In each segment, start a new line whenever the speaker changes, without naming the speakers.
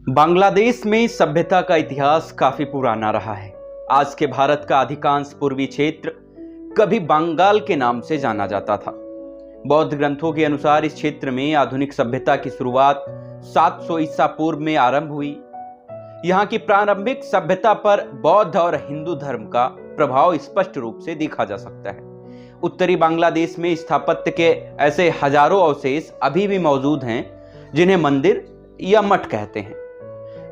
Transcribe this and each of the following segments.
बांग्लादेश में सभ्यता का इतिहास काफी पुराना रहा है। आज के भारत का अधिकांश पूर्वी क्षेत्र कभी बंगाल के नाम से जाना जाता था। बौद्ध ग्रंथों के अनुसार इस क्षेत्र में आधुनिक सभ्यता की शुरुआत 700 ईसा पूर्व में आरंभ हुई। यहाँ की प्रारंभिक सभ्यता पर बौद्ध और हिंदू धर्म का प्रभाव स्पष्ट रूप से देखा जा सकता है। उत्तरी बांग्लादेश में स्थापत्य के ऐसे हजारों अवशेष अभी भी मौजूद हैं जिन्हें मंदिर या मठ कहते हैं।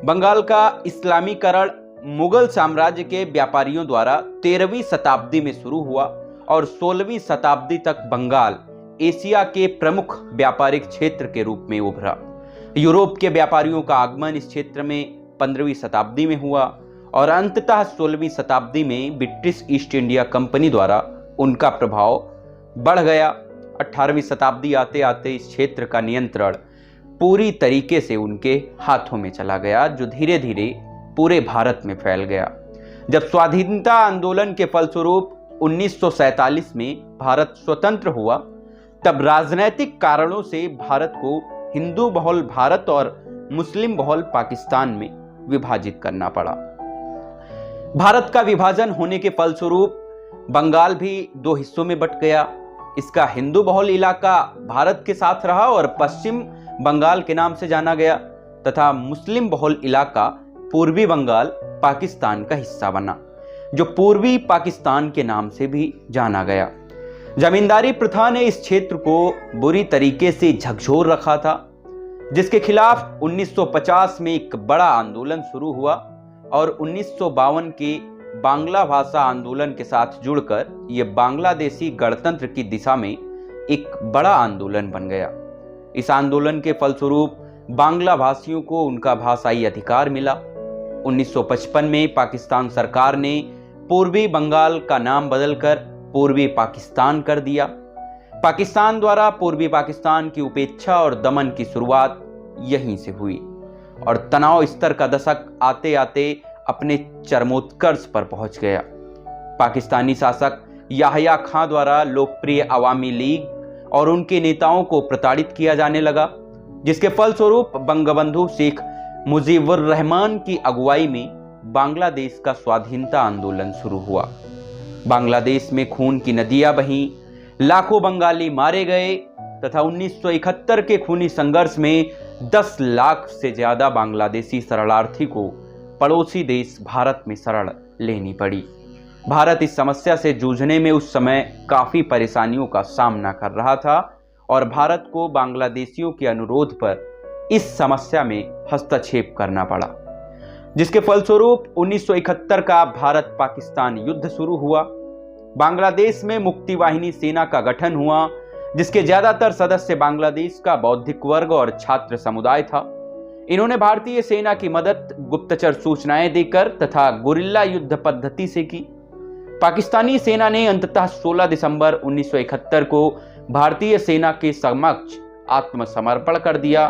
बंगाल का इस्लामीकरण मुगल साम्राज्य के व्यापारियों द्वारा 13वीं शताब्दी में शुरू हुआ और 16वीं शताब्दी तक बंगाल एशिया के प्रमुख व्यापारिक क्षेत्र के रूप में उभरा। यूरोप के व्यापारियों का आगमन इस क्षेत्र में 15वीं शताब्दी में हुआ और अंततः 16वीं शताब्दी में ब्रिटिश ईस्ट इंडिया कंपनी द्वारा उनका प्रभाव बढ़ गया। 18वीं शताब्दी आते आते इस क्षेत्र का नियंत्रण पूरी तरीके से उनके हाथों में चला गया, जो धीरे धीरे पूरे भारत में फैल गया। जब स्वाधीनता आंदोलन के फलस्वरूप 1947 में भारत स्वतंत्र हुआ, तब राजनैतिक कारणों से भारत को हिंदू बहुल भारत और मुस्लिम बहुल पाकिस्तान में विभाजित करना पड़ा। भारत का विभाजन होने के फलस्वरूप बंगाल भी दो हिस्सों में बंट गया। इसका हिंदू बहुल इलाका भारत के साथ रहा और पश्चिम बंगाल के नाम से जाना गया, तथा मुस्लिम बहुल इलाका पूर्वी बंगाल पाकिस्तान का हिस्सा बना, जो पूर्वी पाकिस्तान के नाम से भी जाना गया। जमींदारी प्रथा ने इस क्षेत्र को बुरी तरीके से झकझोर रखा था, जिसके खिलाफ 1950 में एक बड़ा आंदोलन शुरू हुआ और 1952 के बांग्ला भाषा आंदोलन के साथ जुड़कर यह बांग्लादेशी गणतंत्र की दिशा में एक बड़ा आंदोलन बन गया। इस आंदोलन के फलस्वरूप बांग्ला भाषियों को उनका भाषाई अधिकार मिला। 1955 में पाकिस्तान सरकार ने पूर्वी बंगाल का नाम बदलकर पूर्वी पाकिस्तान कर दिया। पाकिस्तान द्वारा पूर्वी पाकिस्तान की उपेक्षा और दमन की शुरुआत यहीं से हुई और तनाव स्तर का दशक आते आते अपने चरमोत्कर्ष पर पहुंच गया। पाकिस्तानी शासक याह्या खां द्वारा लोकप्रिय अवामी लीग और उनके नेताओं को प्रताड़ित किया जाने लगा, जिसके फलस्वरूप बंगबंधु शेख मुजीबुर रहमान की अगुवाई में बांग्लादेश का स्वाधीनता आंदोलन शुरू हुआ। बांग्लादेश में खून की नदियां बहीं, लाखों बंगाली मारे गए तथा 1971 के खूनी संघर्ष में 10 लाख से ज्यादा बांग्लादेशी शरणार्थी को पड़ोसी देश भारत में शरण लेनी पड़ी। भारत इस समस्या से जूझने में उस समय काफी परेशानियों का सामना कर रहा था और भारत को बांग्लादेशियों के अनुरोध पर इस समस्या में हस्तक्षेप करना पड़ा, जिसके फलस्वरूप 1971 का भारत पाकिस्तान युद्ध शुरू हुआ। बांग्लादेश में मुक्ति वाहिनी सेना का गठन हुआ, जिसके ज्यादातर सदस्य बांग्लादेश का बौद्धिक वर्ग और छात्र समुदाय था। इन्होंने भारतीय सेना की मदद गुप्तचर सूचनाएं देकर तथा गुरिल्ला युद्ध पद्धति से की। पाकिस्तानी सेना ने अंततः 16 दिसंबर 1971 को भारतीय सेना के समक्ष आत्मसमर्पण कर दिया।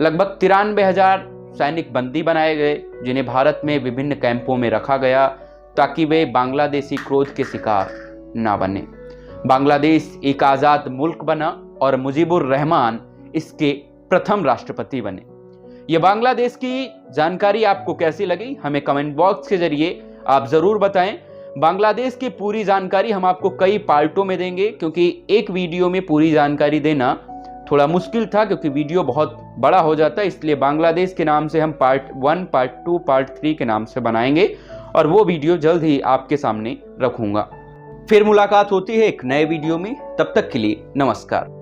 लगभग 93,000 सैनिक बंदी बनाए गए, जिन्हें भारत में विभिन्न कैंपों में रखा गया ताकि वे बांग्लादेशी क्रोध के शिकार न बने। बांग्लादेश एक आजाद मुल्क बना और मुजीबुर रहमान इसके प्रथम राष्ट्रपति बने। यह बांग्लादेश की जानकारी आपको कैसी लगी, हमें कमेंट बॉक्स के जरिए आप जरूर बताएं। बांग्लादेश की पूरी जानकारी हम आपको कई पार्टों में देंगे, क्योंकि एक वीडियो में पूरी जानकारी देना थोड़ा मुश्किल था, क्योंकि वीडियो बहुत बड़ा हो जाता है। इसलिए बांग्लादेश के नाम से हम पार्ट 1, पार्ट 2, पार्ट 3 के नाम से बनाएंगे और वो वीडियो जल्द ही आपके सामने रखूंगा। फिर मुलाकात होती है एक नए वीडियो में, तब तक के लिए नमस्कार।